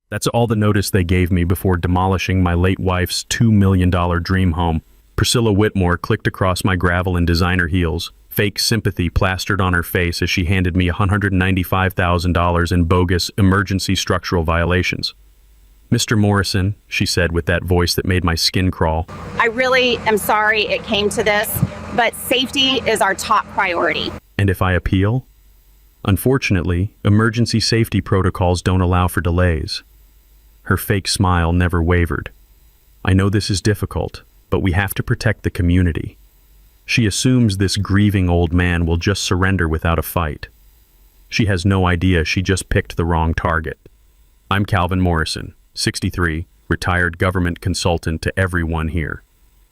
That's all the notice they gave me before demolishing my late wife's $2 million dream home. Priscilla Whitmore clicked across my gravel in designer heels, fake sympathy plastered on her face as she handed me $195,000 in bogus emergency structural violations. "Mr. Morrison," she said with that voice that made my skin crawl. "I really am sorry it came to this, but safety is our top priority." "And if I appeal?" "Unfortunately, emergency safety protocols don't allow for delays." Her fake smile never wavered. "I know this is difficult, but we have to protect the community." She assumes this grieving old man will just surrender without a fight. She has no idea she just picked the wrong target. I'm Calvin Morrison, 63, retired government consultant to everyone here.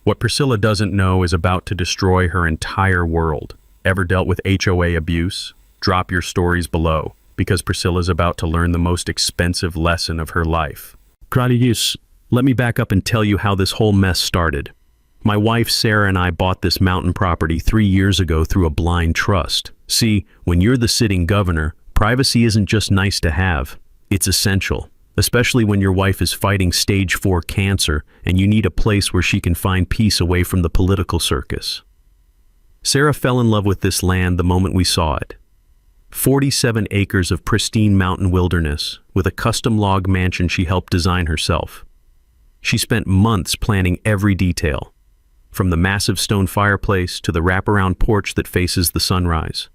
What Priscilla doesn't know is about to destroy her entire world. Ever dealt with HOA abuse? Drop your stories below, because Priscilla's about to learn the most expensive lesson of her life. Claudius, let me back up and tell you how this whole mess started. My wife Sarah and I bought this mountain property 3 years ago through a blind trust. See, when you're the sitting governor, privacy isn't just nice to have, it's essential. Especially when your wife is fighting stage 4 cancer and you need a place where she can find peace away from the political circus. Sarah fell in love with this land the moment we saw it. 47 acres of pristine mountain wilderness with a custom log mansion she helped design herself. She spent months planning every detail, from the massive stone fireplace to the wraparound porch that faces the sunrise.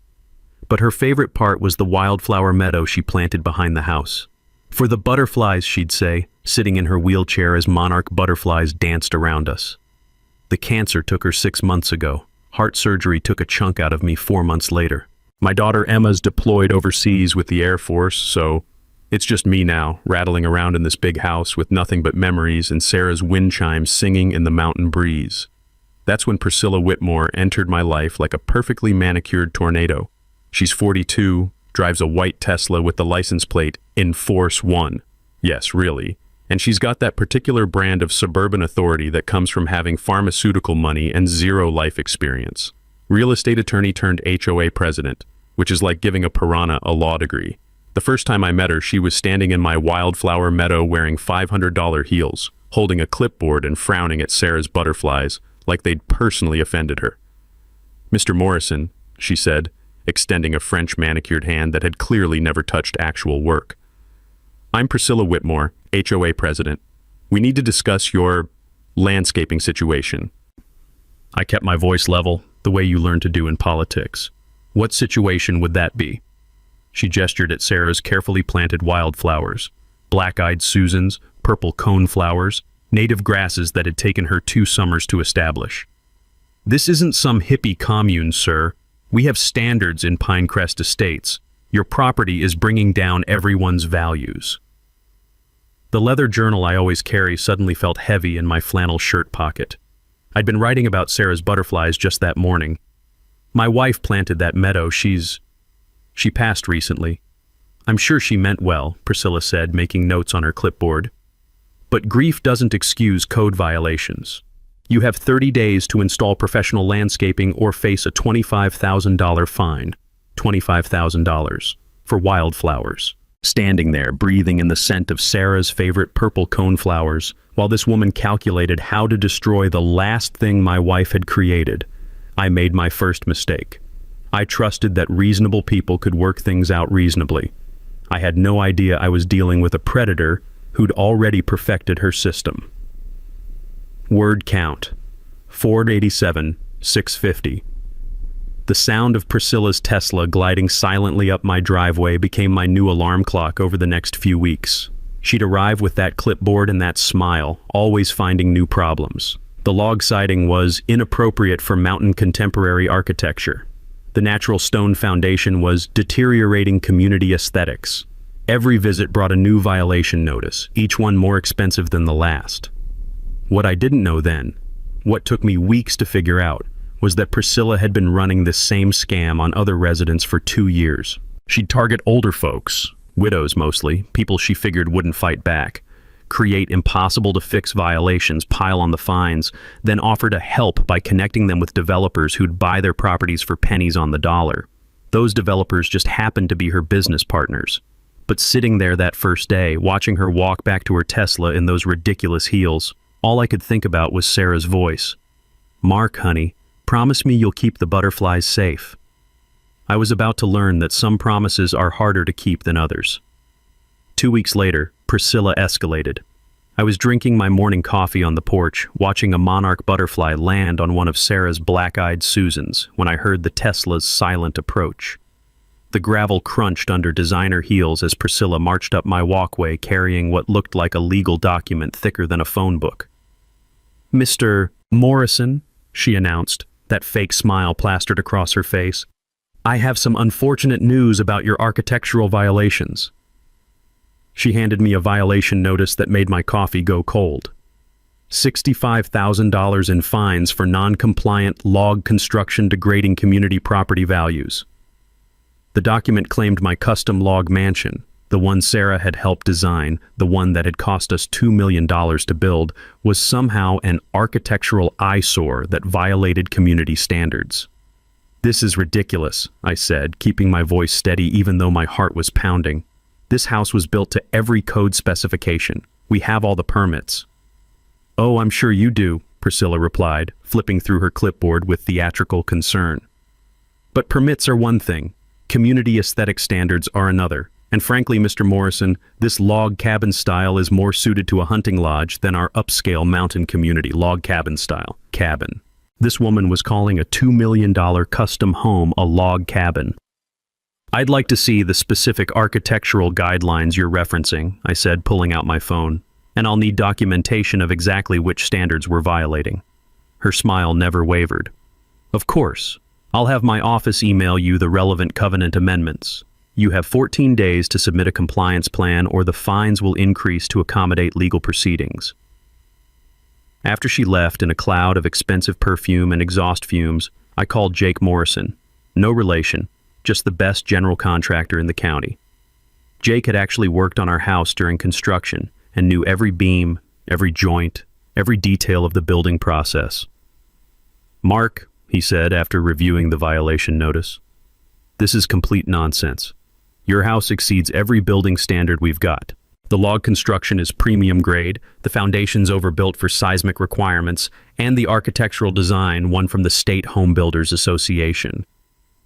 But her favorite part was the wildflower meadow she planted behind the house. For the butterflies, she'd say, sitting in her wheelchair as monarch butterflies danced around us. The cancer took her 6 months ago. Heart surgery took a chunk out of me 4 months later. My daughter Emma's deployed overseas with the Air Force, so it's just me now, rattling around in this big house with nothing but memories and Sarah's wind chimes singing in the mountain breeze. That's when Priscilla Whitmore entered my life like a perfectly manicured tornado. She's 42, drives a white Tesla with the license plate Enforce 1. Yes, really. And she's got that particular brand of suburban authority that comes from having pharmaceutical money and zero life experience. Real estate attorney turned HOA president, which is like giving a piranha a law degree. The first time I met her, she was standing in my wildflower meadow wearing $500 heels, holding a clipboard and frowning at Sarah's butterflies like they'd personally offended her. "Mr. Morrison," she said, extending a French manicured hand that had clearly never touched actual work. "I'm Priscilla Whitmore, HOA president. We need to discuss your landscaping situation." I kept my voice level, the way you learn to do in politics. "What situation would that be?" She gestured at Sarah's carefully planted wildflowers, black-eyed Susans, purple coneflowers, native grasses that had taken her 2 summers to establish. "This isn't some hippie commune, sir. We have standards in Pinecrest Estates. Your property is bringing down everyone's values." The leather journal I always carry suddenly felt heavy in my flannel shirt pocket. I'd been writing about Sarah's butterflies just that morning. "My wife planted that meadow. She passed recently." "I'm sure she meant well," Priscilla said, making notes on her clipboard. "But grief doesn't excuse code violations. You have 30 days to install professional landscaping or face a $25,000 fine." $25,000 for wildflowers. Standing there, breathing in the scent of Sarah's favorite purple coneflowers, while this woman calculated how to destroy the last thing my wife had created, I made my first mistake. I trusted that reasonable people could work things out reasonably. I had no idea I was dealing with a predator who'd already perfected her system. Word count: 487, 650. The sound of Priscilla's Tesla gliding silently up my driveway became my new alarm clock over the next few weeks. She'd arrive with that clipboard and that smile, always finding new problems. The log siding was inappropriate for mountain contemporary architecture. The natural stone foundation was deteriorating community aesthetics. Every visit brought a new violation notice, each one more expensive than the last. What I didn't know then, what took me weeks to figure out, was that Priscilla had been running this same scam on other residents for 2 years. She'd target older folks, widows mostly, people she figured wouldn't fight back, create impossible-to-fix violations, pile on the fines, then offer to help by connecting them with developers who'd buy their properties for pennies on the dollar. Those developers just happened to be her business partners. But sitting there that first day, watching her walk back to her Tesla in those ridiculous heels, all I could think about was Sarah's voice. "Mark, honey, promise me you'll keep the butterflies safe." I was about to learn that some promises are harder to keep than others. 2 weeks later, Priscilla escalated. I was drinking my morning coffee on the porch, watching a monarch butterfly land on one of Sarah's black-eyed Susans, when I heard the Tesla's silent approach. The gravel crunched under designer heels as Priscilla marched up my walkway carrying what looked like a legal document thicker than a phone book. "Mr. Morrison," she announced, that fake smile plastered across her face, "I have some unfortunate news about your architectural violations." She handed me a violation notice that made my coffee go cold. $65,000 in fines for non-compliant log construction degrading community property values. The document claimed my custom log mansion, the one Sarah had helped design, the one that had cost us $2 million to build, was somehow an architectural eyesore that violated community standards. "This is ridiculous," I said, keeping my voice steady even though my heart was pounding. "This house was built to every code specification. We have all the permits." "Oh, I'm sure you do," Priscilla replied, flipping through her clipboard with theatrical concern. "But permits are one thing. Community aesthetic standards are another. And frankly, Mr. Morrison, this log cabin style is more suited to a hunting lodge than our upscale mountain community log cabin style. Cabin. This woman was calling a $2 million custom home a log cabin. "I'd like to see the specific architectural guidelines you're referencing," I said, pulling out my phone, "and I'll need documentation of exactly which standards we're violating." Her smile never wavered. "Of course. I'll have my office email you the relevant covenant amendments. You have 14 days to submit a compliance plan or the fines will increase to accommodate legal proceedings." After she left in a cloud of expensive perfume and exhaust fumes, I called Jake Morrison. No relation. Just the best general contractor in the county. Jake had actually worked on our house during construction and knew every beam, every joint, every detail of the building process. "Mark," he said after reviewing the violation notice, "this is complete nonsense. Your house exceeds every building standard we've got. The log construction is premium grade, the foundation's overbuilt for seismic requirements, and the architectural design won from the State Home Builders Association.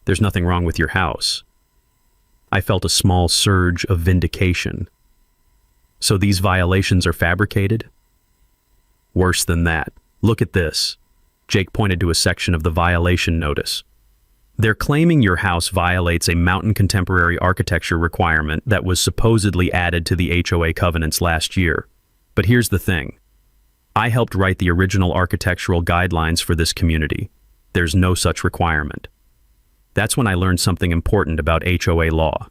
There's nothing wrong with your house." I felt a small surge of vindication. "So these violations are fabricated?" "Worse than that. Look at this." Jake pointed to a section of the violation notice. "They're claiming your house violates a mountain contemporary architecture requirement that was supposedly added to the HOA covenants last year. But here's the thing. I helped write the original architectural guidelines for this community. There's no such requirement." That's when I learned something important about HOA law.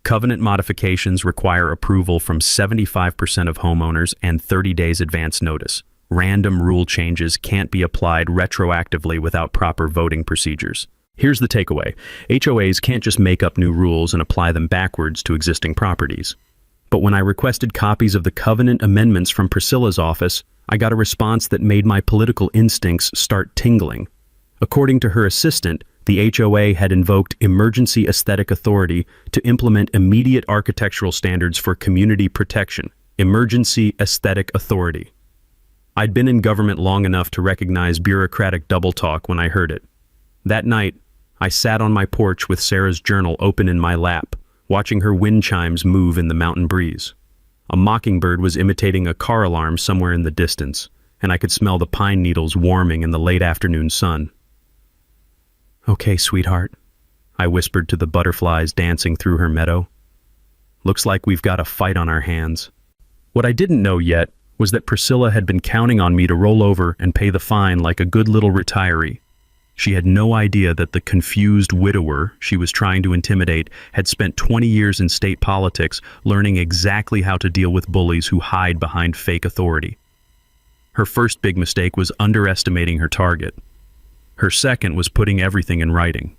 Covenant modifications require approval from 75% of homeowners and 30 days advance notice. Random rule changes can't be applied retroactively without proper voting procedures. Here's the takeaway. HOAs can't just make up new rules and apply them backwards to existing properties. But when I requested copies of the covenant amendments from Priscilla's office, I got a response that made my political instincts start tingling. According to her assistant, the HOA had invoked emergency aesthetic authority to implement immediate architectural standards for community protection. Emergency aesthetic authority. I'd been in government long enough to recognize bureaucratic double talk when I heard it. That night, I sat on my porch with Sarah's journal open in my lap, watching her wind chimes move in the mountain breeze. A mockingbird was imitating a car alarm somewhere in the distance, and I could smell the pine needles warming in the late afternoon sun. "Okay, sweetheart," I whispered to the butterflies dancing through her meadow. "Looks like we've got a fight on our hands." What I didn't know yet was that Priscilla had been counting on me to roll over and pay the fine like a good little retiree. She had no idea that the confused widower she was trying to intimidate had spent 20 years in state politics learning exactly how to deal with bullies who hide behind fake authority. Her first big mistake was underestimating her target. Her second was putting everything in writing.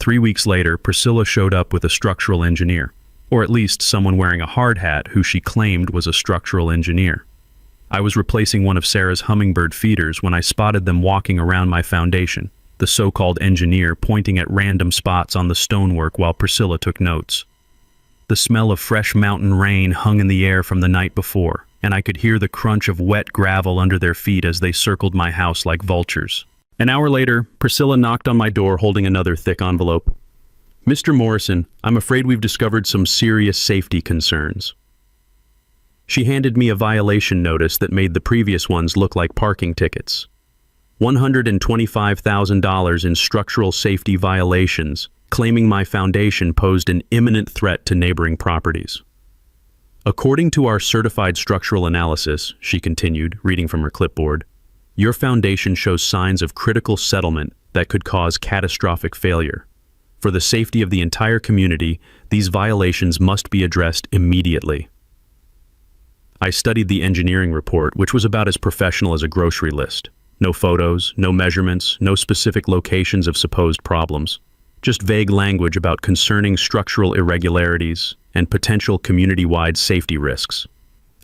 3 weeks later, Priscilla showed up with a structural engineer, or at least someone wearing a hard hat who she claimed was a structural engineer. I was replacing one of Sarah's hummingbird feeders when I spotted them walking around my foundation, the so-called engineer pointing at random spots on the stonework while Priscilla took notes. The smell of fresh mountain rain hung in the air from the night before, and I could hear the crunch of wet gravel under their feet as they circled my house like vultures. An hour later, Priscilla knocked on my door holding another thick envelope. "Mr. Morrison, I'm afraid we've discovered some serious safety concerns." She handed me a violation notice that made the previous ones look like parking tickets. $125,000 in structural safety violations, claiming my foundation posed an imminent threat to neighboring properties. "According to our certified structural analysis," she continued, reading from her clipboard, "your foundation shows signs of critical settlement that could cause catastrophic failure. For the safety of the entire community, these violations must be addressed immediately." I studied the engineering report, which was about as professional as a grocery list. No photos, no measurements, no specific locations of supposed problems. Just vague language about concerning structural irregularities and potential community-wide safety risks.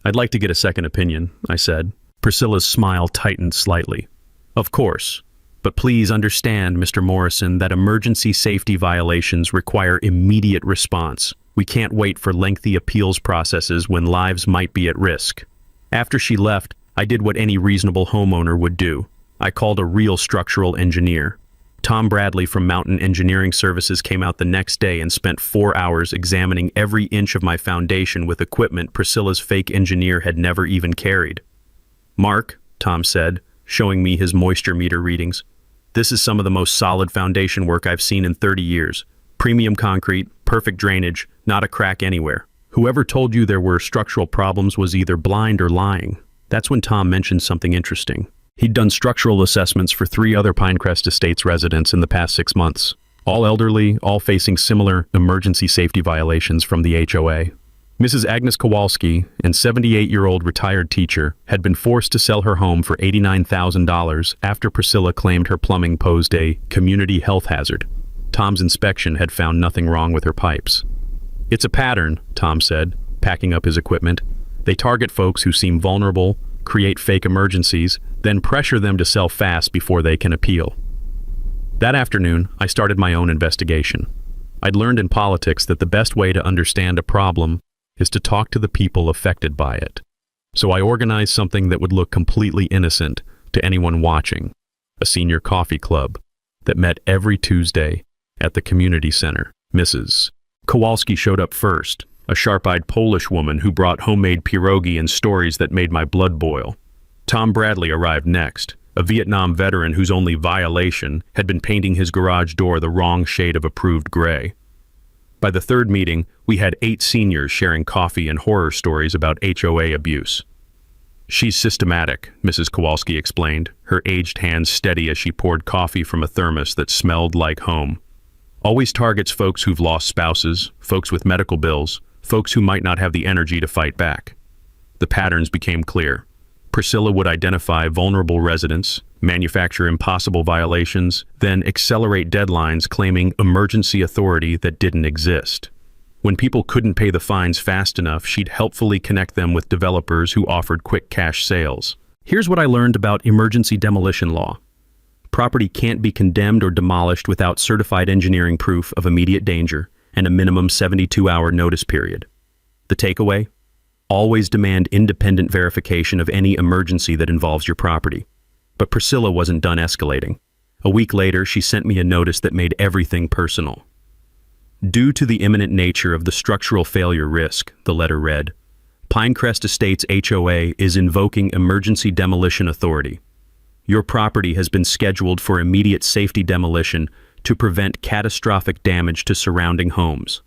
"I'd like to get a second opinion," I said. Priscilla's smile tightened slightly. "Of course. But please understand, Mr. Morrison, that emergency safety violations require immediate response. We can't wait for lengthy appeals processes when lives might be at risk." After she left, I did what any reasonable homeowner would do. I called a real structural engineer. Tom Bradley from Mountain Engineering Services came out the next day and spent 4 hours examining every inch of my foundation with equipment Priscilla's fake engineer had never even carried. "Mark," Tom said, showing me his moisture meter readings, "this is some of the most solid foundation work I've seen in 30 years. Premium concrete, perfect drainage, not a crack anywhere. Whoever told you there were structural problems was either blind or lying." That's when Tom mentioned something interesting. He'd done structural assessments for 3 other Pinecrest Estates residents in the past 6 months. All elderly, all facing similar emergency safety violations from the HOA. Mrs. Agnes Kowalski, an 78-year-old retired teacher, had been forced to sell her home for $89,000 after Priscilla claimed her plumbing posed a community health hazard. Tom's inspection had found nothing wrong with her pipes. "It's a pattern," Tom said, packing up his equipment. "They target folks who seem vulnerable, create fake emergencies, then pressure them to sell fast before they can appeal." That afternoon, I started my own investigation. I'd learned in politics that the best way to understand a problem is to talk to the people affected by it. So I organized something that would look completely innocent to anyone watching, a senior coffee club that met every Tuesday at the community center. Mrs. Kowalski showed up first, a sharp-eyed Polish woman who brought homemade pierogi and stories that made my blood boil. Tom Bradley arrived next, a Vietnam veteran whose only violation had been painting his garage door the wrong shade of approved gray. By the third meeting, we had 8 seniors sharing coffee and horror stories about HOA abuse. "She's systematic," Mrs. Kowalski explained, her aged hands steady as she poured coffee from a thermos that smelled like home. "Always targets folks who've lost spouses, folks with medical bills, folks who might not have the energy to fight back." The patterns became clear. Priscilla would identify vulnerable residents, manufacture impossible violations, then accelerate deadlines claiming emergency authority that didn't exist. When people couldn't pay the fines fast enough, she'd helpfully connect them with developers who offered quick cash sales. Here's what I learned about emergency demolition law. Property can't be condemned or demolished without certified engineering proof of immediate danger and a minimum 72-hour notice period. The takeaway? Always demand independent verification of any emergency that involves your property. But Priscilla wasn't done escalating. A week later, she sent me a notice that made everything personal. "Due to the imminent nature of the structural failure risk," the letter read, "Pinecrest Estates HOA is invoking emergency demolition authority. Your property has been scheduled for immediate safety demolition to prevent catastrophic damage to surrounding homes."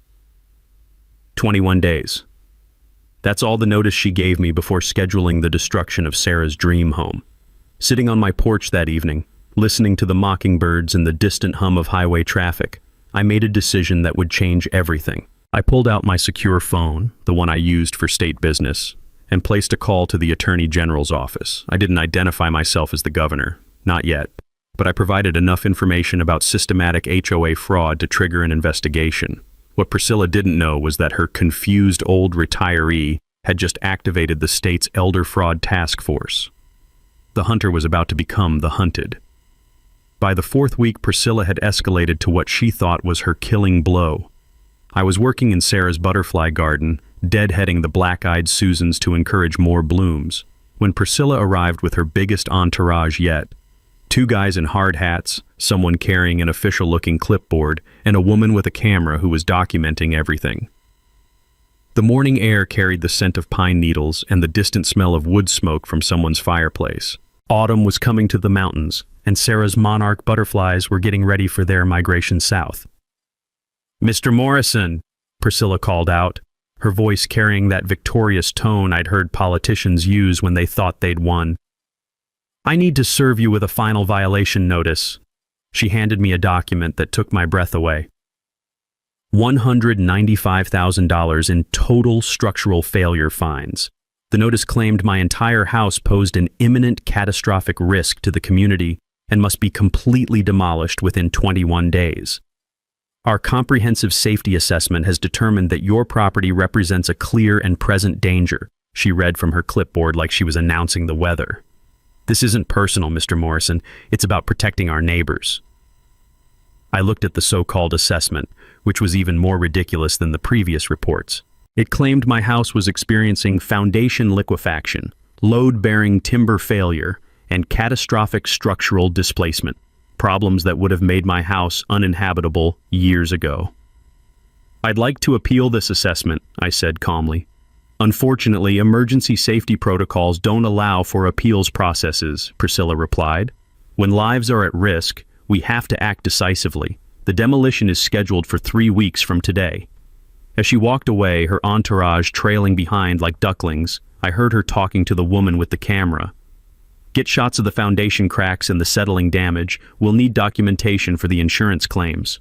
21 days. That's all the notice she gave me before scheduling the destruction of Sarah's dream home. Sitting on my porch that evening, listening to the mockingbirds and the distant hum of highway traffic, I made a decision that would change everything. I pulled out my secure phone, the one I used for state business, and placed a call to the Attorney General's office. I didn't identify myself as the governor, not yet, but I provided enough information about systematic HOA fraud to trigger an investigation. What Priscilla didn't know was that her confused old retiree had just activated the state's Elder Fraud Task Force. The hunter was about to become the hunted. By the 4th week, Priscilla had escalated to what she thought was her killing blow. I was working in Sarah's butterfly garden, deadheading the black-eyed Susans to encourage more blooms, when Priscilla arrived with her biggest entourage yet. 2 guys in hard hats, someone carrying an official-looking clipboard, and a woman with a camera who was documenting everything. The morning air carried the scent of pine needles and the distant smell of wood smoke from someone's fireplace. Autumn was coming to the mountains, and Sarah's monarch butterflies were getting ready for their migration south. "Mr. Morrison," Priscilla called out, her voice carrying that victorious tone I'd heard politicians use when they thought they'd won. "I need to serve you with a final violation notice." She handed me a document that took my breath away. $195,000 in total structural failure fines. The notice claimed my entire house posed an imminent catastrophic risk to the community and must be completely demolished within 21 days. "Our comprehensive safety assessment has determined that your property represents a clear and present danger," she read from her clipboard like she was announcing the weather. "This isn't personal, Mr. Morrison. It's about protecting our neighbors." I looked at the so-called assessment, which was even more ridiculous than the previous reports. It claimed my house was experiencing foundation liquefaction, load-bearing timber failure, and catastrophic structural displacement, problems that would have made my house uninhabitable years ago. "I'd like to appeal this assessment," I said calmly. "Unfortunately, emergency safety protocols don't allow for appeals processes," Priscilla replied. "When lives are at risk, we have to act decisively. The demolition is scheduled for 3 weeks from today." As she walked away, her entourage trailing behind like ducklings, I heard her talking to the woman with the camera. "Get shots of the foundation cracks and the settling damage. We'll need documentation for the insurance claims."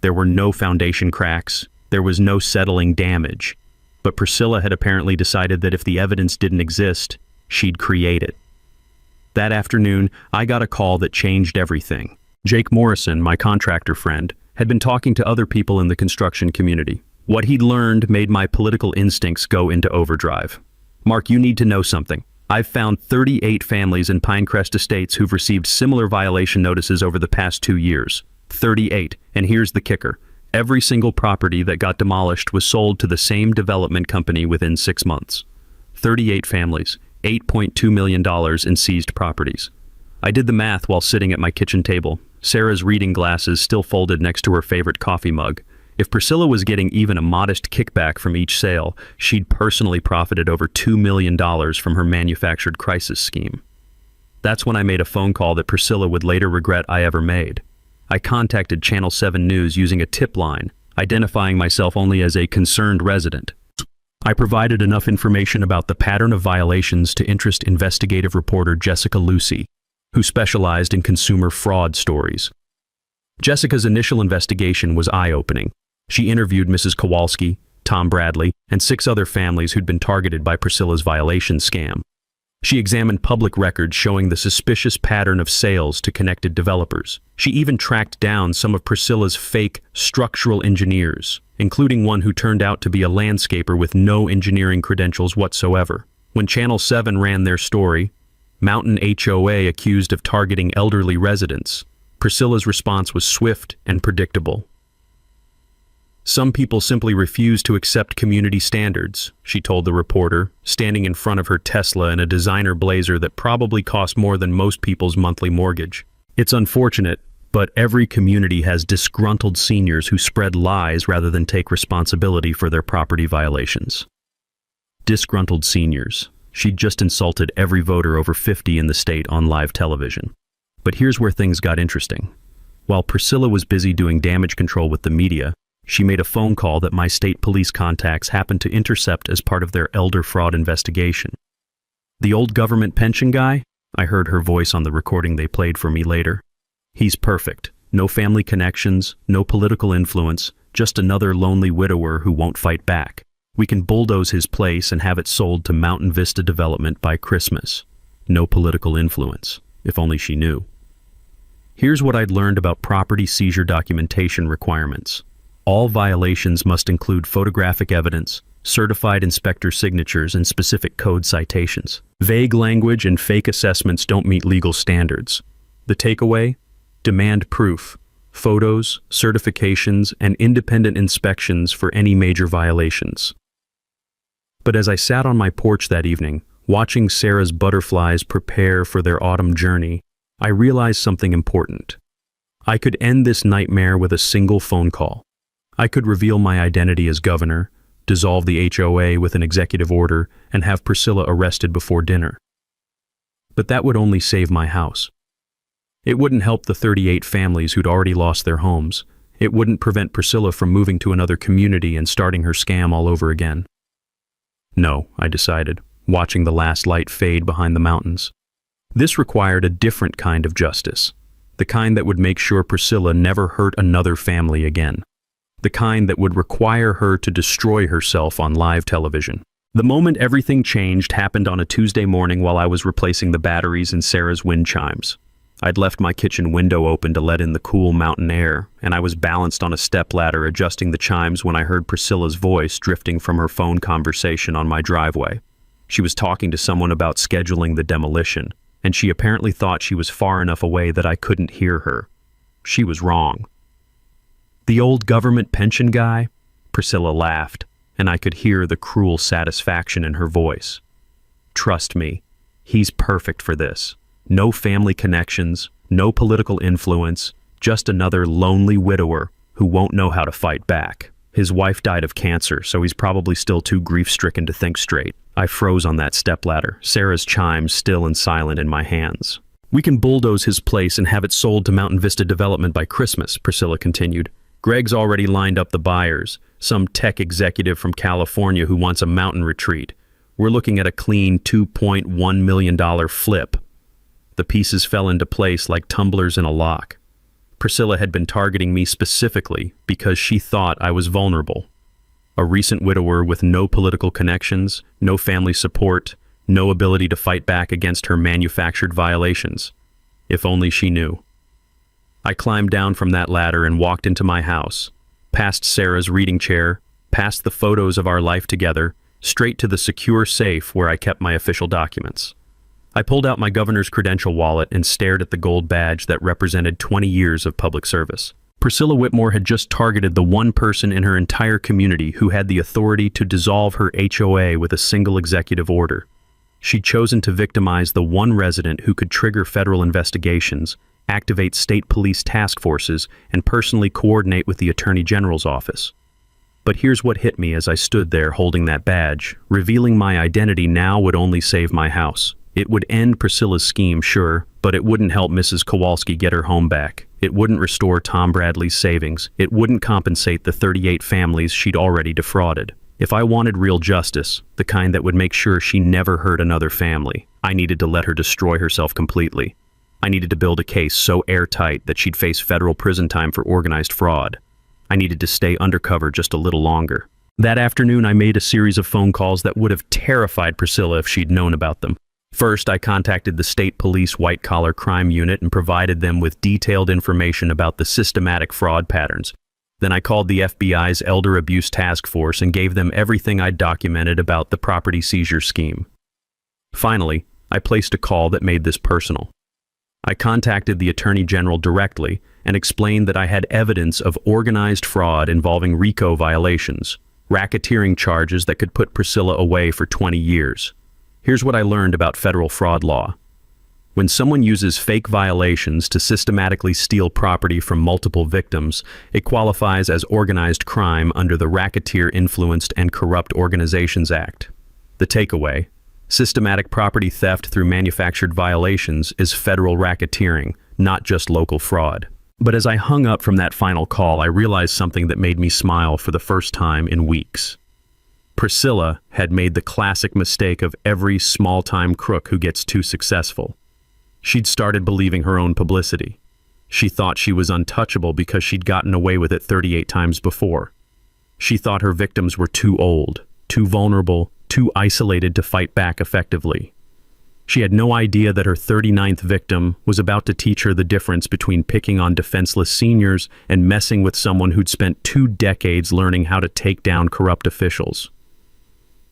There were no foundation cracks. There was no settling damage. But Priscilla had apparently decided that if the evidence didn't exist, she'd create it. That afternoon, I got a call that changed everything. Jake Morrison, my contractor friend, had been talking to other people in the construction community. What he'd learned made my political instincts go into overdrive. "Mark, you need to know something. I've found 38 families in Pinecrest Estates who've received similar violation notices over the past 2 years. 38, and here's the kicker. Every single property that got demolished was sold to the same development company within 6 months. 38 families, $8.2 million in seized properties. I did the math while sitting at my kitchen table, Sarah's reading glasses still folded next to her favorite coffee mug. If Priscilla was getting even a modest kickback from each sale, she'd personally profited over $2 million from her manufactured crisis scheme. That's when I made a phone call that Priscilla would later regret I ever made. I contacted Channel 7 News using a tip line, identifying myself only as a concerned resident. I provided enough information about the pattern of violations to interest investigative reporter Jessica Lucy, who specialized in consumer fraud stories. Jessica's initial investigation was eye-opening. She interviewed Mrs. Kowalski, Tom Bradley, and 6 other families who'd been targeted by Priscilla's violation scam. She examined public records showing the suspicious pattern of sales to connected developers. She even tracked down some of Priscilla's fake structural engineers, including one who turned out to be a landscaper with no engineering credentials whatsoever. When Channel 7 ran their story, Mountain HOA accused of targeting elderly residents, Priscilla's response was swift and predictable. "Some people simply refuse to accept community standards," she told the reporter, standing in front of her Tesla in a designer blazer that probably cost more than most people's monthly mortgage. "It's unfortunate, but every community has disgruntled seniors who spread lies rather than take responsibility for their property violations." Disgruntled seniors. She'd just insulted every voter over 50 in the state on live television. But here's where things got interesting. While Priscilla was busy doing damage control with the media, she made a phone call that my state police contacts happened to intercept as part of their elder fraud investigation. "The old government pension guy?" I heard her voice on the recording they played for me later. "He's perfect. No family connections, no political influence, just another lonely widower who won't fight back. We can bulldoze his place and have it sold to Mountain Vista Development by Christmas. No political influence, if only she knew." Here's what I'd learned about property seizure documentation requirements. All violations must include photographic evidence, certified inspector signatures, and specific code citations. Vague language and fake assessments don't meet legal standards. The takeaway? Demand proof. photos, certifications, and independent inspections for any major violations. But as I sat on my porch that evening, watching Sarah's butterflies prepare for their autumn journey, I realized something important. I could end this nightmare with a single phone call. I could reveal my identity as governor, dissolve the HOA with an executive order, and have Priscilla arrested before dinner. But that would only save my house. It wouldn't help the 38 families who'd already lost their homes. It wouldn't prevent Priscilla from moving to another community and starting her scam all over again. No, I decided, watching the last light fade behind the mountains. This required a different kind of justice, the kind that would make sure Priscilla never hurt another family again, the kind that would require her to destroy herself on live television. The moment everything changed happened on a Tuesday morning while I was replacing the batteries in Sarah's wind chimes. I'd left my kitchen window open to let in the cool mountain air, and I was balanced on a stepladder adjusting the chimes when I heard Priscilla's voice drifting from her phone conversation on my driveway. She was talking to someone about scheduling the demolition, and she apparently thought she was far enough away that I couldn't hear her. She was wrong. The old government pension guy? Priscilla laughed, and I could hear the cruel satisfaction in her voice. Trust me, he's perfect for this. No family connections, no political influence, just another lonely widower who won't know how to fight back. His wife died of cancer, so he's probably still too grief-stricken to think straight. I froze on that stepladder, Sarah's chimes still and silent in my hands. We can bulldoze his place and have it sold to Mountain Vista Development by Christmas, Priscilla continued. Greg's already lined up the buyers, some tech executive from California who wants a mountain retreat. We're looking at a clean $2.1 million flip. The pieces fell into place like tumblers in a lock. Priscilla had been targeting me specifically because she thought I was vulnerable. A recent widower with no political connections, no family support, no ability to fight back against her manufactured violations. If only she knew. I climbed down from that ladder and walked into my house, past Sarah's reading chair, past the photos of our life together, straight to the secure safe where I kept my official documents. I pulled out my governor's credential wallet and stared at the gold badge that represented 20 years of public service. Priscilla Whitmore had just targeted the one person in her entire community who had the authority to dissolve her HOA with a single executive order. She'd chosen to victimize the one resident who could trigger federal investigations, activate state police task forces, and personally coordinate with the Attorney General's office. But here's what hit me as I stood there holding that badge. Revealing my identity now would only save my house. It would end Priscilla's scheme, sure, but it wouldn't help Mrs. Kowalski get her home back. It wouldn't restore Tom Bradley's savings. It wouldn't compensate the 38 families she'd already defrauded. If I wanted real justice, the kind that would make sure she never hurt another family, I needed to let her destroy herself completely. I needed to build a case so airtight that she'd face federal prison time for organized fraud. I needed to stay undercover just a little longer. That afternoon, I made a series of phone calls that would have terrified Priscilla if she'd known about them. First, I contacted the state police white-collar crime unit and provided them with detailed information about the systematic fraud patterns. Then I called the FBI's Elder Abuse Task Force and gave them everything I'd documented about the property seizure scheme. Finally, I placed a call that made this personal. I contacted the Attorney General directly and explained that I had evidence of organized fraud involving RICO violations, racketeering charges that could put Priscilla away for 20 years. Here's what I learned about federal fraud law. When someone uses fake violations to systematically steal property from multiple victims, it qualifies as organized crime under the Racketeer Influenced and Corrupt Organizations Act. The takeaway: systematic property theft through manufactured violations is federal racketeering, not just local fraud. But as I hung up from that final call, I realized something that made me smile for the first time in weeks. Priscilla had made the classic mistake of every small-time crook who gets too successful. She'd started believing her own publicity. She thought she was untouchable because she'd gotten away with it 38 times before. She thought her victims were too old, too vulnerable, too isolated to fight back effectively. She had no idea that her 39th victim was about to teach her the difference between picking on defenseless seniors and messing with someone who'd spent 2 decades learning how to take down corrupt officials.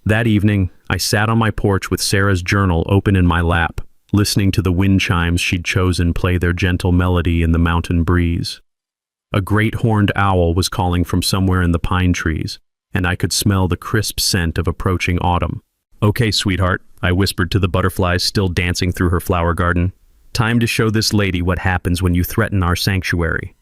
That evening, I sat on my porch with Sarah's journal open in my lap, listening to the wind chimes she'd chosen play their gentle melody in the mountain breeze. A great horned owl was calling from somewhere in the pine trees, and I could smell the crisp scent of approaching autumn. "Okay, sweetheart," I whispered to the butterflies still dancing through her flower garden. "Time to show this lady what happens when you threaten our sanctuary."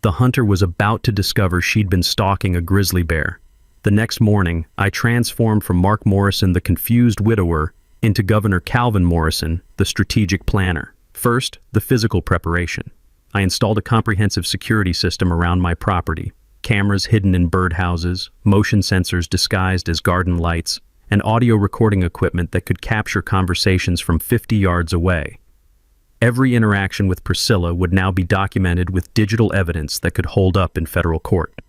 The hunter was about to discover she'd been stalking a grizzly bear. The next morning, I transformed from Mark Morrison, the confused widower, into Governor Calvin Morrison, the strategic planner. First, the physical preparation. I installed a comprehensive security system around my property. Cameras hidden in birdhouses, motion sensors disguised as garden lights, and audio recording equipment that could capture conversations from 50 yards away. Every interaction with Priscilla would now be documented with digital evidence that could hold up in federal court.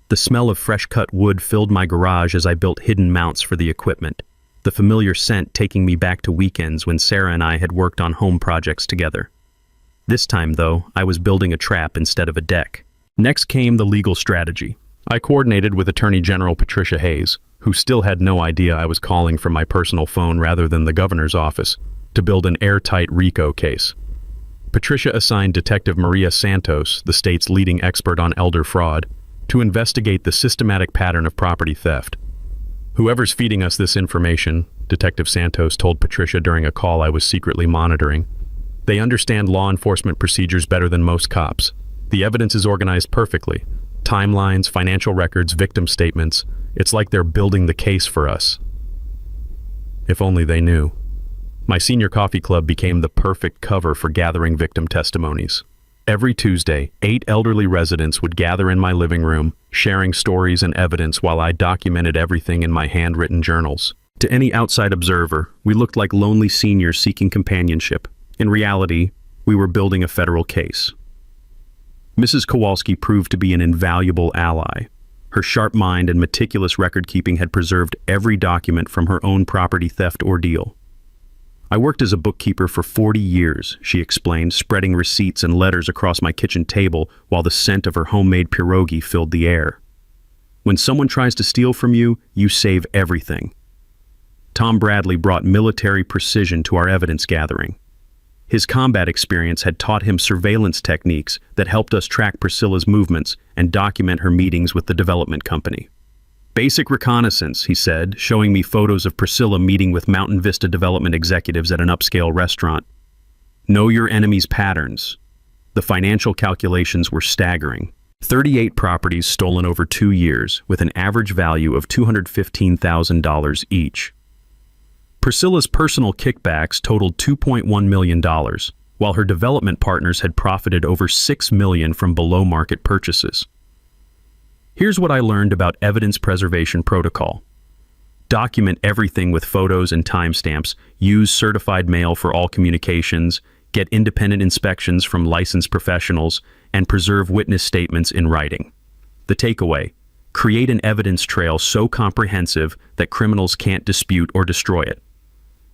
The smell of fresh-cut wood filled my garage as I built hidden mounts for the equipment, the familiar scent taking me back to weekends when Sarah and I had worked on home projects together. This time, though, I was building a trap instead of a deck. Next came the legal strategy. I coordinated with Attorney General Patricia Hayes, who still had no idea I was calling from my personal phone rather than the governor's office, to build an airtight RICO case. Patricia assigned Detective Maria Santos, the state's leading expert on elder fraud, to investigate the systematic pattern of property theft. "Whoever's feeding us this information," Detective Santos told Patricia during a call I was secretly monitoring, "they understand law enforcement procedures better than most cops. The evidence is organized perfectly. Timelines, financial records, victim statements. It's like they're building the case for us." If only they knew. My senior coffee club became the perfect cover for gathering victim testimonies. Every Tuesday, 8 elderly residents would gather in my living room, sharing stories and evidence while I documented everything in my handwritten journals. To any outside observer, we looked like lonely seniors seeking companionship. In reality, we were building a federal case. Mrs. Kowalski proved to be an invaluable ally. Her sharp mind and meticulous record-keeping had preserved every document from her own property theft ordeal. "I worked as a bookkeeper for 40 years, she explained, spreading receipts and letters across my kitchen table while the scent of her homemade pierogi filled the air. When someone tries to steal from you, you save everything." Tom Bradley brought military precision to our evidence gathering. His combat experience had taught him surveillance techniques that helped us track Priscilla's movements and document her meetings with the development company. "Basic reconnaissance," he said, showing me photos of Priscilla meeting with Mountain Vista development executives at an upscale restaurant. "Know your enemy's patterns." The financial calculations were staggering. 38 properties stolen over 2 years, with an average value of $215,000 each. Priscilla's personal kickbacks totaled $2.1 million, while her development partners had profited over $6 million from below-market purchases. Here's what I learned about evidence preservation protocol. Document everything with photos and timestamps, use certified mail for all communications, get independent inspections from licensed professionals, and preserve witness statements in writing. The takeaway: create an evidence trail so comprehensive that criminals can't dispute or destroy it.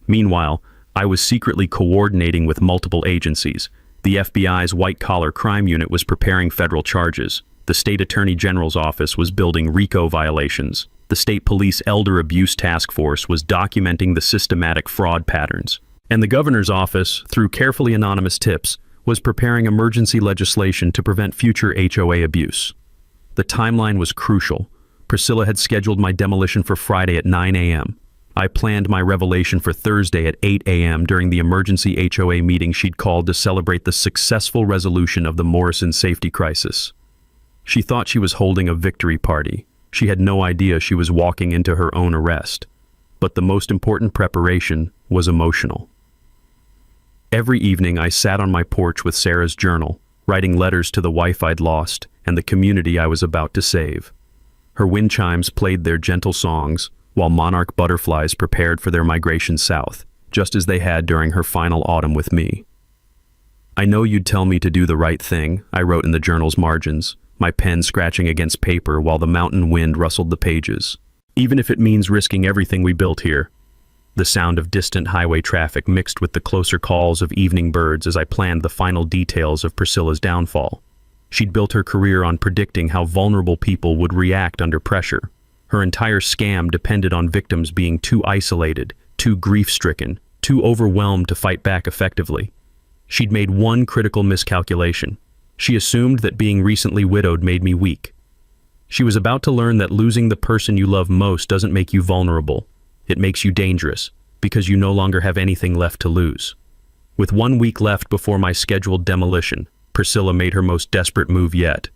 Meanwhile, I was secretly coordinating with multiple agencies. The FBI's white-collar crime unit was preparing federal charges. The State Attorney General's office was building RICO violations. The State Police Elder Abuse Task Force was documenting the systematic fraud patterns. And the Governor's office, through carefully anonymous tips, was preparing emergency legislation to prevent future HOA abuse. The timeline was crucial. Priscilla had scheduled my demolition for Friday at 9 a.m. I planned my revelation for Thursday at 8 a.m. during the emergency HOA meeting she'd called to celebrate the successful resolution of the Morrison safety crisis. She thought she was holding a victory party. She had no idea she was walking into her own arrest. But the most important preparation was emotional. Every evening I sat on my porch with Sarah's journal, writing letters to the wife I'd lost and the community I was about to save. Her wind chimes played their gentle songs, while monarch butterflies prepared for their migration south, just as they had during her final autumn with me. "I know you'd tell me to do the right thing," I wrote in the journal's margins, my pen scratching against paper while the mountain wind rustled the pages. "Even if it means risking everything we built here." The sound of distant highway traffic mixed with the closer calls of evening birds as I planned the final details of Priscilla's downfall. She'd built her career on predicting how vulnerable people would react under pressure. Her entire scam depended on victims being too isolated, too grief-stricken, too overwhelmed to fight back effectively. She'd made one critical miscalculation. She assumed that being recently widowed made me weak. She was about to learn that losing the person you love most doesn't make you vulnerable. It makes you dangerous, because you no longer have anything left to lose. With 1 week left before my scheduled demolition, Priscilla made her most desperate move yet.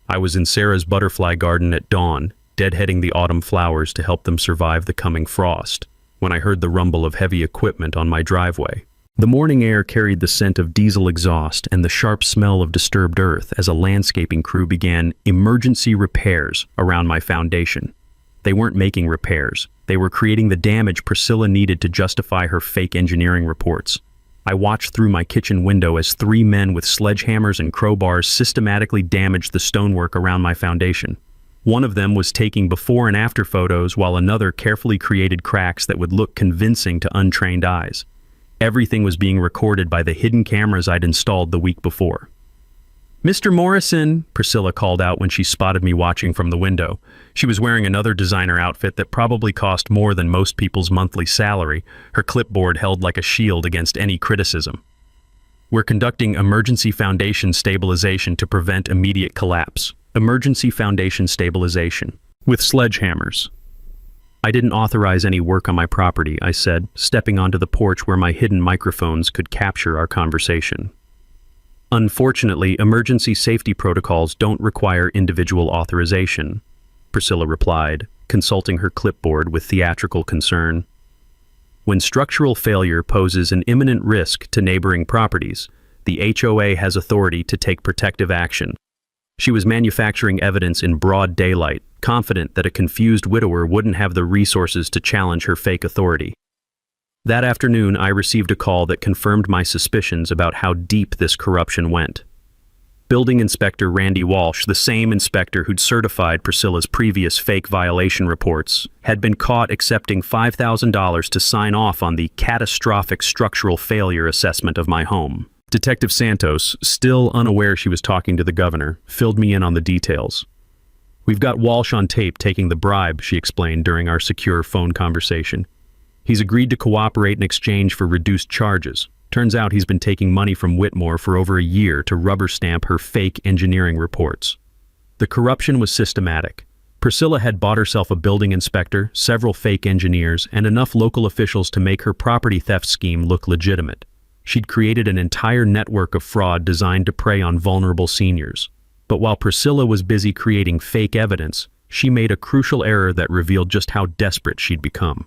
I was in Sarah's butterfly garden at dawn, deadheading the autumn flowers to help them survive the coming frost, when I heard the rumble of heavy equipment on my driveway. The morning air carried the scent of diesel exhaust and the sharp smell of disturbed earth as a landscaping crew began emergency repairs around my foundation. They weren't making repairs. They were creating the damage Priscilla needed to justify her fake engineering reports. I watched through my kitchen window as 3 men with sledgehammers and crowbars systematically damaged the stonework around my foundation. One of them was taking before and after photos, while another carefully created cracks that would look convincing to untrained eyes. Everything was being recorded by the hidden cameras I'd installed the week before. "Mr. Morrison," Priscilla called out when she spotted me watching from the window. She was wearing another designer outfit that probably cost more than most people's monthly salary, her clipboard held like a shield against any criticism. "We're conducting emergency foundation stabilization to prevent immediate collapse. Emergency foundation stabilization. With sledgehammers." "I didn't authorize any work on my property," I said, stepping onto the porch where my hidden microphones could capture our conversation. "Unfortunately, emergency safety protocols don't require individual authorization," Priscilla replied, consulting her clipboard with theatrical concern. "When structural failure poses an imminent risk to neighboring properties, the HOA has authority to take protective action." She was manufacturing evidence in broad daylight, confident that a confused widower wouldn't have the resources to challenge her fake authority. That afternoon, I received a call that confirmed my suspicions about how deep this corruption went. Building Inspector Randy Walsh, the same inspector who'd certified Priscilla's previous fake violation reports, had been caught accepting $5,000 to sign off on the catastrophic structural failure assessment of my home. Detective Santos, still unaware she was talking to the governor, filled me in on the details. "We've got Walsh on tape taking the bribe," she explained during our secure phone conversation. "He's agreed to cooperate in exchange for reduced charges. Turns out he's been taking money from Whitmore for over a year to rubber stamp her fake engineering reports." The corruption was systematic. Priscilla had bought herself a building inspector, several fake engineers, and enough local officials to make her property theft scheme look legitimate. She'd created an entire network of fraud designed to prey on vulnerable seniors. But while Priscilla was busy creating fake evidence, she made a crucial error that revealed just how desperate she'd become.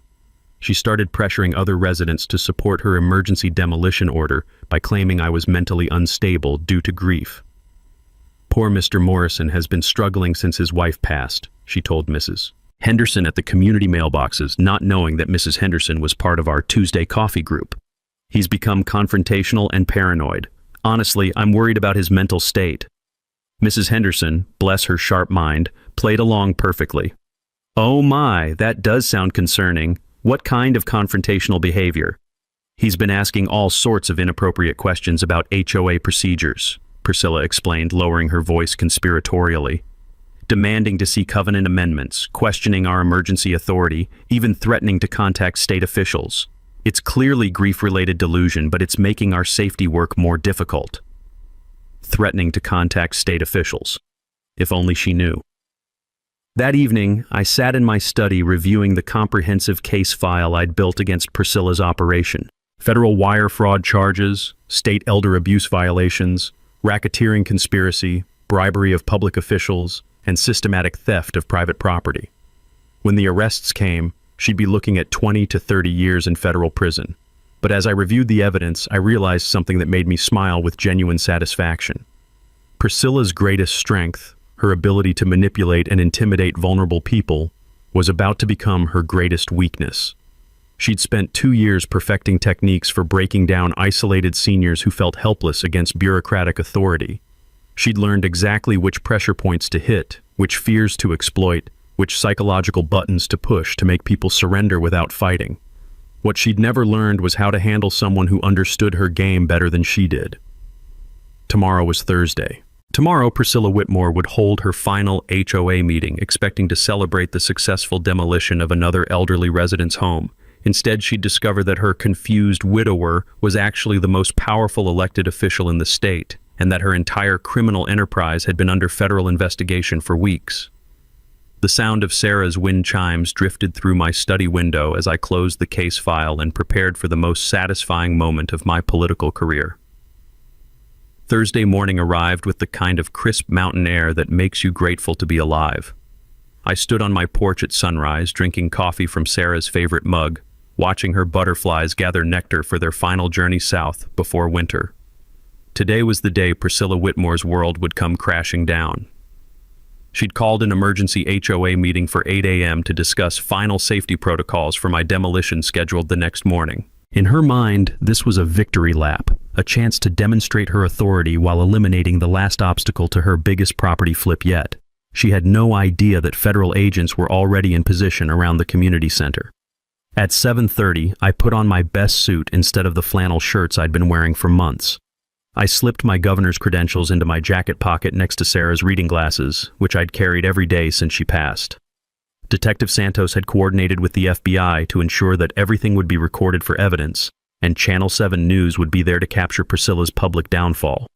She started pressuring other residents to support her emergency demolition order by claiming I was mentally unstable due to grief. "Poor Mr. Morrison has been struggling since his wife passed," she told Mrs. Henderson at the community mailboxes, not knowing that Mrs. Henderson was part of our Tuesday coffee group. "He's become confrontational and paranoid. Honestly, I'm worried about his mental state." Mrs. Henderson, bless her sharp mind, played along perfectly. "Oh my, that does sound concerning. What kind of confrontational behavior?" "He's been asking all sorts of inappropriate questions about HOA procedures," Priscilla explained, lowering her voice conspiratorially. "Demanding to see covenant amendments, questioning our emergency authority, even threatening to contact state officials. It's clearly grief-related delusion, but it's making our safety work more difficult." Threatening to contact state officials. If only she knew. That evening, I sat in my study reviewing the comprehensive case file I'd built against Priscilla's operation. Federal wire fraud charges, state elder abuse violations, racketeering conspiracy, bribery of public officials, and systematic theft of private property. When the arrests came, she'd be looking at 20 to 30 years in federal prison. But as I reviewed the evidence, I realized something that made me smile with genuine satisfaction. Priscilla's greatest strength, her ability to manipulate and intimidate vulnerable people, was about to become her greatest weakness. She'd spent 2 years perfecting techniques for breaking down isolated seniors who felt helpless against bureaucratic authority. She'd learned exactly which pressure points to hit, which fears to exploit, which psychological buttons to push to make people surrender without fighting. What she'd never learned was how to handle someone who understood her game better than she did. Tomorrow was Thursday. Tomorrow, Priscilla Whitmore would hold her final HOA meeting, expecting to celebrate the successful demolition of another elderly resident's home. Instead, she'd discover that her confused widower was actually the most powerful elected official in the state. and that her entire criminal enterprise had been under federal investigation for weeks. The sound of Sarah's wind chimes drifted through my study window as I closed the case file and prepared for the most satisfying moment of my political career. Thursday morning arrived with the kind of crisp mountain air that makes you grateful to be alive. I stood on my porch at sunrise, drinking coffee from Sarah's favorite mug, watching her butterflies gather nectar for their final journey south before winter. Today was the day Priscilla Whitmore's world would come crashing down. She'd called an emergency HOA meeting for 8 a.m. to discuss final safety protocols for my demolition scheduled the next morning. In her mind, this was a victory lap, a chance to demonstrate her authority while eliminating the last obstacle to her biggest property flip yet. She had no idea that federal agents were already in position around the community center. At 7:30, I put on my best suit instead of the flannel shirts I'd been wearing for months. I slipped my governor's credentials into my jacket pocket next to Sarah's reading glasses, which I'd carried every day since she passed. Detective Santos had coordinated with the FBI to ensure that everything would be recorded for evidence, and Channel 7 News would be there to capture Priscilla's public downfall.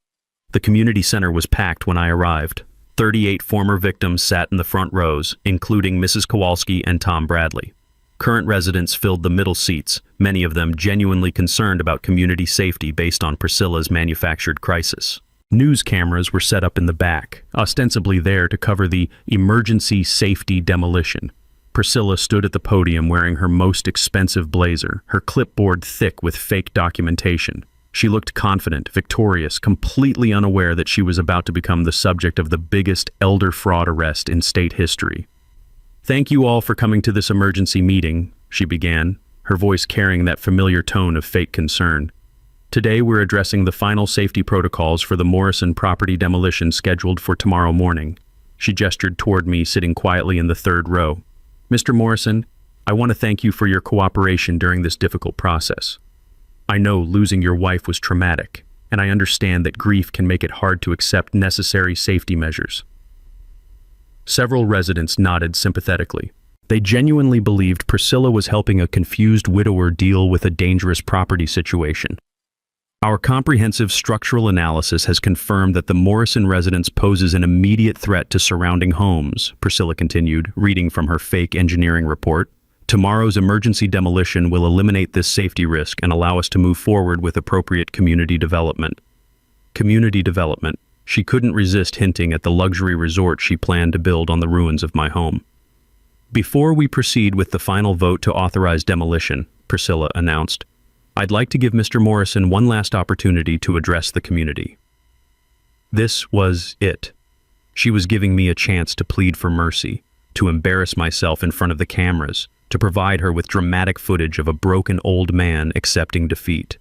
The community center was packed when I arrived. 38 former victims sat in the front rows, including Mrs. Kowalski and Tom Bradley. Current residents filled the middle seats, many of them genuinely concerned about community safety based on Priscilla's manufactured crisis. News cameras were set up in the back, ostensibly there to cover the emergency safety demolition. Priscilla stood at the podium wearing her most expensive blazer, her clipboard thick with fake documentation. She looked confident, victorious, completely unaware that she was about to become the subject of the biggest elder fraud arrest in state history. "Thank you all for coming to this emergency meeting," she began, her voice carrying that familiar tone of fake concern. "Today we're addressing the final safety protocols for the Morrison property demolition scheduled for tomorrow morning." She gestured toward me, sitting quietly in the third row. "Mr. Morrison, I want to thank you for your cooperation during this difficult process. I know losing your wife was traumatic, and I understand that grief can make it hard to accept necessary safety measures." Several residents nodded sympathetically. They genuinely believed Priscilla was helping a confused widower deal with a dangerous property situation. "Our comprehensive structural analysis has confirmed that the Morrison residence poses an immediate threat to surrounding homes," Priscilla continued, reading from her fake engineering report. "Tomorrow's emergency demolition will eliminate this safety risk and allow us to move forward with appropriate community development." Community development. She couldn't resist hinting at the luxury resort she planned to build on the ruins of my home. "Before we proceed with the final vote to authorize demolition," Priscilla announced, "I'd like to give Mr. Morrison one last opportunity to address the community." This was it. She was giving me a chance to plead for mercy, to embarrass myself in front of the cameras, to provide her with dramatic footage of a broken old man accepting defeat.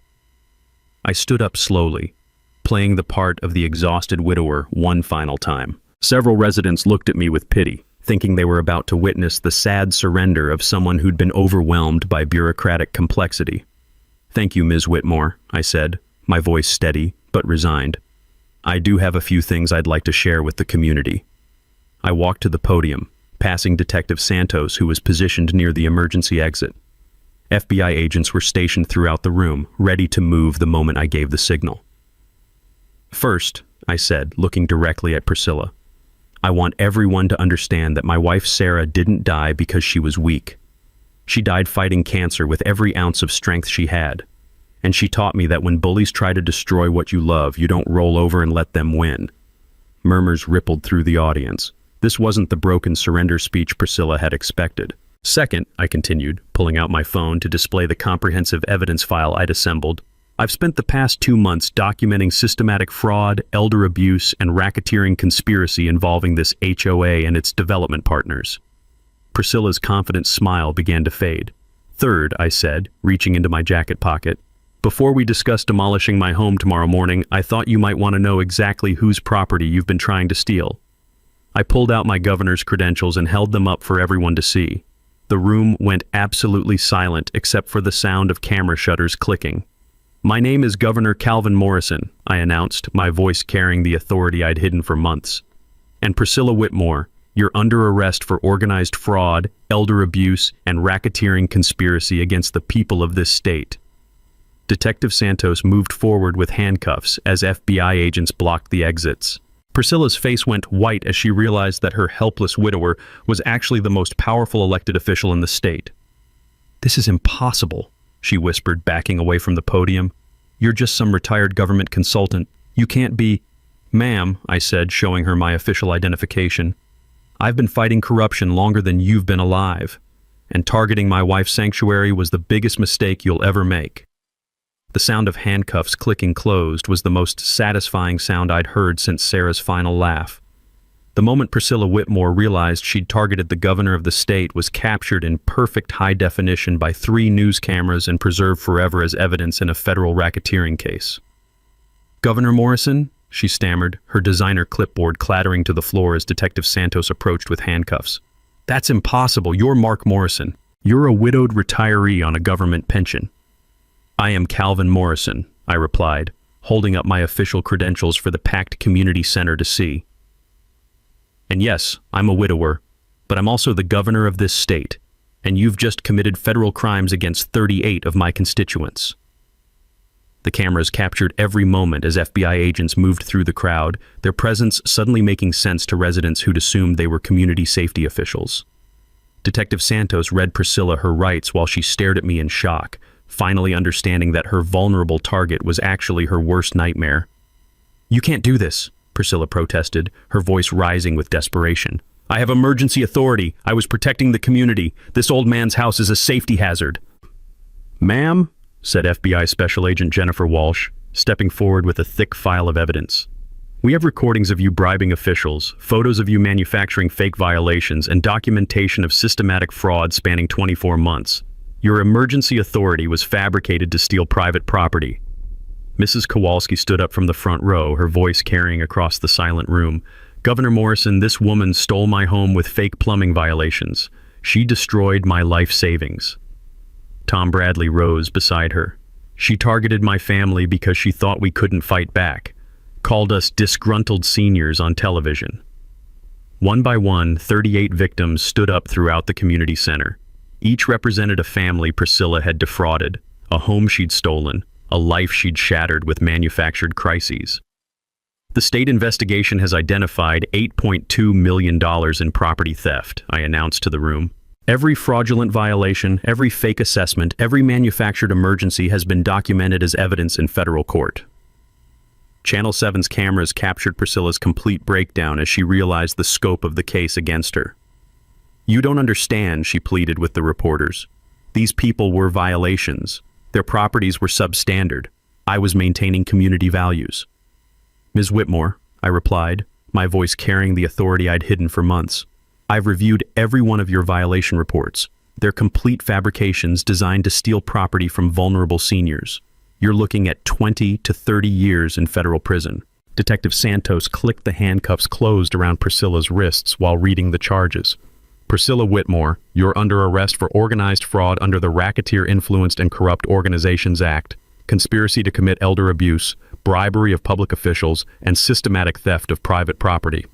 I stood up slowly, playing the part of the exhausted widower one final time. Several residents looked at me with pity, thinking they were about to witness the sad surrender of someone who'd been overwhelmed by bureaucratic complexity. "Thank you, Ms. Whitmore," I said, my voice steady but resigned. "I do have a few things I'd like to share with the community." I walked to the podium, passing Detective Santos, who was positioned near the emergency exit. FBI agents were stationed throughout the room, ready to move the moment I gave the signal. "First," I said, looking directly at Priscilla, "I want everyone to understand that my wife Sarah didn't die because she was weak. She died fighting cancer with every ounce of strength she had. And she taught me that when bullies try to destroy what you love, you don't roll over and let them win." Murmurs rippled through the audience. This wasn't the broken surrender speech Priscilla had expected. "Second," I continued, pulling out my phone to display the comprehensive evidence file I'd assembled, "I've spent the past 2 months documenting systematic fraud, elder abuse, and racketeering conspiracy involving this HOA and its development partners." Priscilla's confident smile began to fade. "Third," I said, reaching into my jacket pocket, "before we discuss demolishing my home tomorrow morning, I thought you might want to know exactly whose property you've been trying to steal." I pulled out my governor's credentials and held them up for everyone to see. The room went absolutely silent except for the sound of camera shutters clicking. "My name is Governor Calvin Morrison," I announced, my voice carrying the authority I'd hidden for months. "And Priscilla Whitmore, you're under arrest for organized fraud, elder abuse, and racketeering conspiracy against the people of this state." Detective Santos moved forward with handcuffs as FBI agents blocked the exits. Priscilla's face went white as she realized that her helpless widower was actually the most powerful elected official in the state. "This is impossible," she whispered, backing away from the podium. "You're just some retired government consultant. You can't be—" "Ma'am," I said, showing her my official identification. "I've been fighting corruption longer than you've been alive, and targeting my wife's sanctuary was the biggest mistake you'll ever make." The sound of handcuffs clicking closed was the most satisfying sound I'd heard since Sarah's final laugh. The moment Priscilla Whitmore realized she'd targeted the governor of the state was captured in perfect high definition by 3 news cameras and preserved forever as evidence in a federal racketeering case. "Governor Morrison?" she stammered, her designer clipboard clattering to the floor as Detective Santos approached with handcuffs. "That's impossible. You're Mark Morrison. You're a widowed retiree on a government pension." "I am Calvin Morrison," I replied, holding up my official credentials for the packed community center to see. "And yes, I'm a widower, but I'm also the governor of this state, and you've just committed federal crimes against 38 of my constituents." The cameras captured every moment as FBI agents moved through the crowd, their presence suddenly making sense to residents who'd assumed they were community safety officials. Detective Santos read Priscilla her rights while she stared at me in shock, finally understanding that her vulnerable target was actually her worst nightmare. "You can't do this," Priscilla protested, her voice rising with desperation. "I have emergency authority. I was protecting the community. This old man's house is a safety hazard." "Ma'am," said FBI Special Agent Jennifer Walsh, stepping forward with a thick file of evidence. "We have recordings of you bribing officials, photos of you manufacturing fake violations, and documentation of systematic fraud spanning 24 months. Your emergency authority was fabricated to steal private property." Mrs. Kowalski stood up from the front row, her voice carrying across the silent room. "Governor Morrison, this woman stole my home with fake plumbing violations. She destroyed my life savings." Tom Bradley rose beside her. "She targeted my family because she thought we couldn't fight back, called us disgruntled seniors on television." One by one, 38 victims stood up throughout the community center. Each represented a family Priscilla had defrauded, a home she'd stolen, a life she'd shattered with manufactured crises. "The state investigation has identified $8.2 million in property theft," I announced to the room. "Every fraudulent violation, every fake assessment, every manufactured emergency has been documented as evidence in federal court." Channel 7's cameras captured Priscilla's complete breakdown as she realized the scope of the case against her. "You don't understand," she pleaded with the reporters. "These people were violations. Their properties were substandard. I was maintaining community values." "Ms. Whitmore," I replied, my voice carrying the authority I'd hidden for months, "I've reviewed every one of your violation reports. They're complete fabrications designed to steal property from vulnerable seniors. You're looking at 20 to 30 years in federal prison." Detective Santos clicked the handcuffs closed around Priscilla's wrists while reading the charges. "Priscilla Whitmore, you're under arrest for organized fraud under the Racketeer Influenced and Corrupt Organizations Act, conspiracy to commit elder abuse, bribery of public officials, and systematic theft of private property."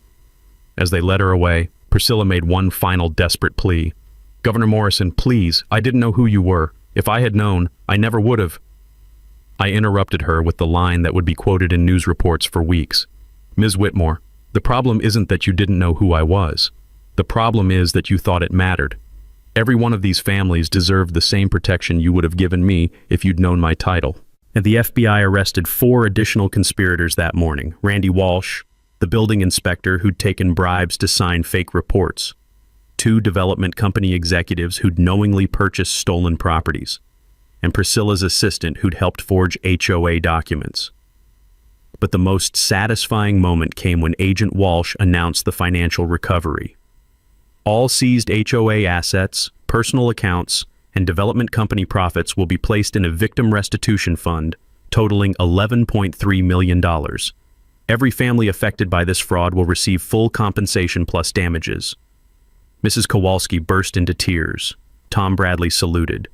As they led her away, Priscilla made one final desperate plea. "Governor Morrison, please, I didn't know who you were. If I had known, I never would have." I interrupted her with the line that would be quoted in news reports for weeks. "Ms. Whitmore, the problem isn't that you didn't know who I was. The problem is that you thought it mattered. Every one of these families deserved the same protection you would have given me if you'd known my title." And the FBI arrested 4 additional conspirators that morning. Randy Walsh, the building inspector who'd taken bribes to sign fake reports, 2 development company executives who'd knowingly purchased stolen properties, and Priscilla's assistant who'd helped forge HOA documents. But the most satisfying moment came when Agent Walsh announced the financial recovery. All seized HOA assets, personal accounts, and development company profits will be placed in a victim restitution fund totaling $11.3 million. Every family affected by this fraud will receive full compensation plus damages. Mrs. Kowalski burst into tears. Tom Bradley saluted.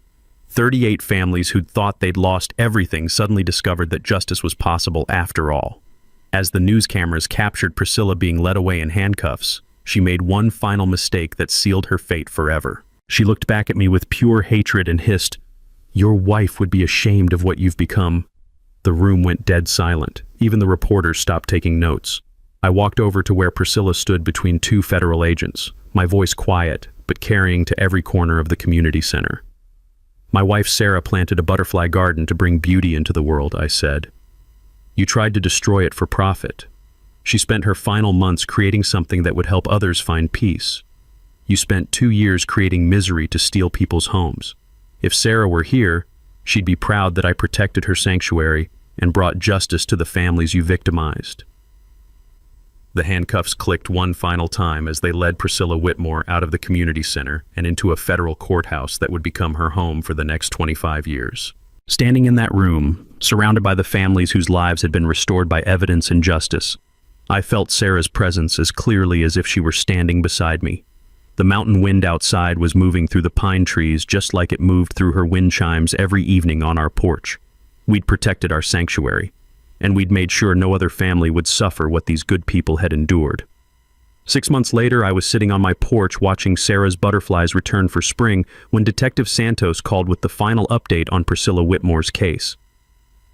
38 families who'd thought they'd lost everything suddenly discovered that justice was possible after all. As the news cameras captured Priscilla being led away in handcuffs, she made one final mistake that sealed her fate forever. She looked back at me with pure hatred and hissed, Your wife would be ashamed of what you've become." The room went dead silent. Even the reporters stopped taking notes. I walked over to where Priscilla stood between two federal agents, my voice quiet, but carrying to every corner of the community center. "My wife Sarah planted a butterfly garden to bring beauty into the world," I said. "You tried to destroy it for profit. She spent her final months creating something that would help others find peace. You spent 2 years creating misery to steal people's homes. If Sarah were here, she'd be proud that I protected her sanctuary and brought justice to the families you victimized." The handcuffs clicked one final time as they led Priscilla Whitmore out of the community center and into a federal courthouse that would become her home for the next 25 years. Standing in that room, surrounded by the families whose lives had been restored by evidence and justice, I felt Sarah's presence as clearly as if she were standing beside me. The mountain wind outside was moving through the pine trees just like it moved through her wind chimes every evening on our porch. We'd protected our sanctuary, and we'd made sure no other family would suffer what these good people had endured. 6 months later, I was sitting on my porch watching Sarah's butterflies return for spring when Detective Santos called with the final update on Priscilla Whitmore's case.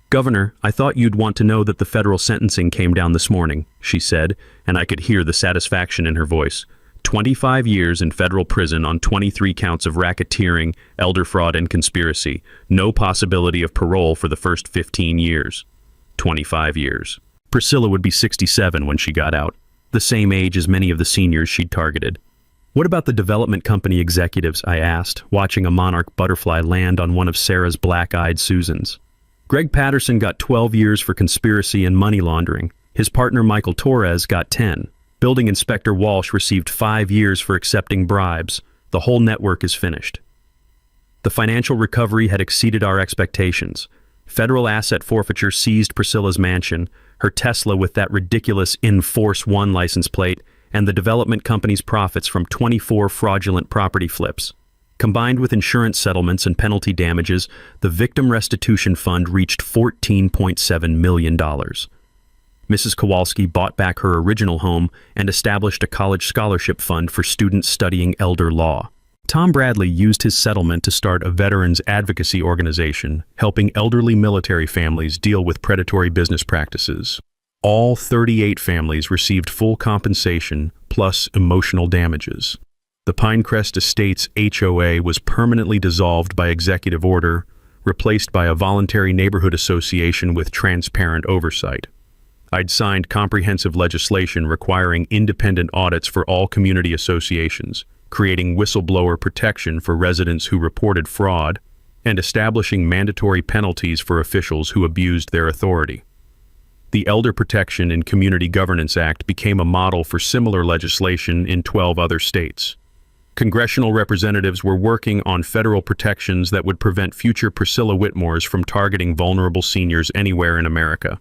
"Governor, I thought you'd want to know that the federal sentencing came down this morning," she said, and I could hear the satisfaction in her voice. 25 years in federal prison on 23 counts of racketeering, elder fraud, and conspiracy. No possibility of parole for the first 15 years. 25 years. Priscilla would be 67 when she got out, the same age as many of the seniors she'd targeted. "What about the development company executives?" I asked, watching a monarch butterfly land on one of Sarah's black-eyed Susans. "Greg Patterson got 12 years for conspiracy and money laundering. His partner Michael Torres got 10. Building Inspector Walsh received 5 years for accepting bribes. The whole network is finished." The financial recovery had exceeded our expectations. Federal asset forfeiture seized Priscilla's mansion, her Tesla with that ridiculous In-Force 1 license plate, and the development company's profits from 24 fraudulent property flips. Combined with insurance settlements and penalty damages, the Victim Restitution Fund reached $14.7 million. Mrs. Kowalski bought back her original home and established a college scholarship fund for students studying elder law. Tom Bradley used his settlement to start a veterans advocacy organization, helping elderly military families deal with predatory business practices. All 38 families received full compensation plus emotional damages. The Pinecrest Estates HOA was permanently dissolved by executive order, replaced by a voluntary neighborhood association with transparent oversight. I'd signed comprehensive legislation requiring independent audits for all community associations, creating whistleblower protection for residents who reported fraud, and establishing mandatory penalties for officials who abused their authority. The Elder Protection and Community Governance Act became a model for similar legislation in 12 other states. Congressional representatives were working on federal protections that would prevent future Priscilla Whitmores from targeting vulnerable seniors anywhere in America.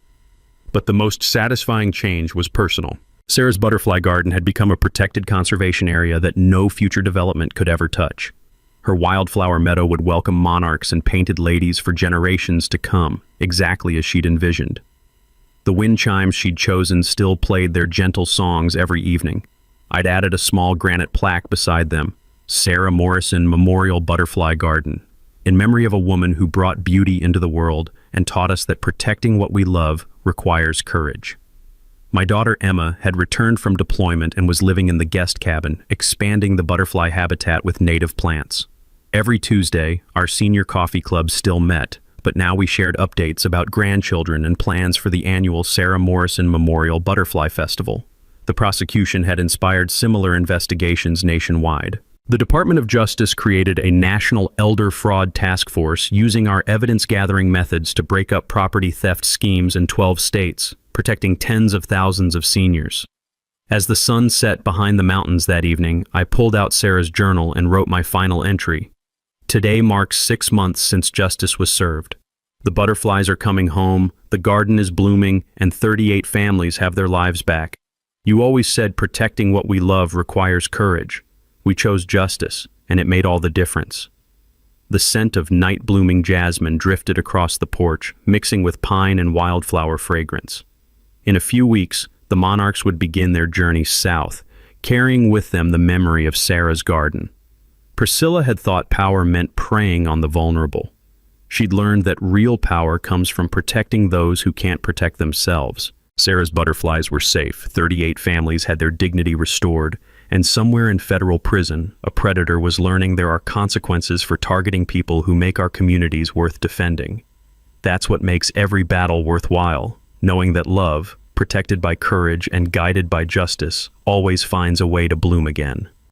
But the most satisfying change was personal. Sarah's butterfly garden had become a protected conservation area that no future development could ever touch. Her wildflower meadow would welcome monarchs and painted ladies for generations to come, exactly as she'd envisioned. The wind chimes she'd chosen still played their gentle songs every evening. I'd added a small granite plaque beside them, Sarah Morrison Memorial Butterfly Garden, in memory of a woman who brought beauty into the world and taught us that protecting what we love requires courage. My daughter Emma had returned from deployment and was living in the guest cabin, expanding the butterfly habitat with native plants. Every Tuesday, our senior coffee club still met, but now we shared updates about grandchildren and plans for the annual Sarah Morrison Memorial Butterfly Festival. The prosecution had inspired similar investigations nationwide. The Department of Justice created a national elder fraud task force using our evidence-gathering methods to break up property theft schemes in 12 states, protecting tens of thousands of seniors. As the sun set behind the mountains that evening, I pulled out Sarah's journal and wrote my final entry. Today marks 6 months since justice was served. The butterflies are coming home, the garden is blooming, and 38 families have their lives back. You always said protecting what we love requires courage. We chose justice, and it made all the difference. The scent of night-blooming jasmine drifted across the porch, mixing with pine and wildflower fragrance. In a few weeks, the monarchs would begin their journey south, carrying with them the memory of Sarah's garden. Priscilla had thought power meant preying on the vulnerable. She'd learned that real power comes from protecting those who can't protect themselves. Sarah's butterflies were safe. 38 families had their dignity restored, and somewhere in federal prison, a predator was learning there are consequences for targeting people who make our communities worth defending. That's what makes every battle worthwhile, knowing that love, protected by courage and guided by justice, always finds a way to bloom again.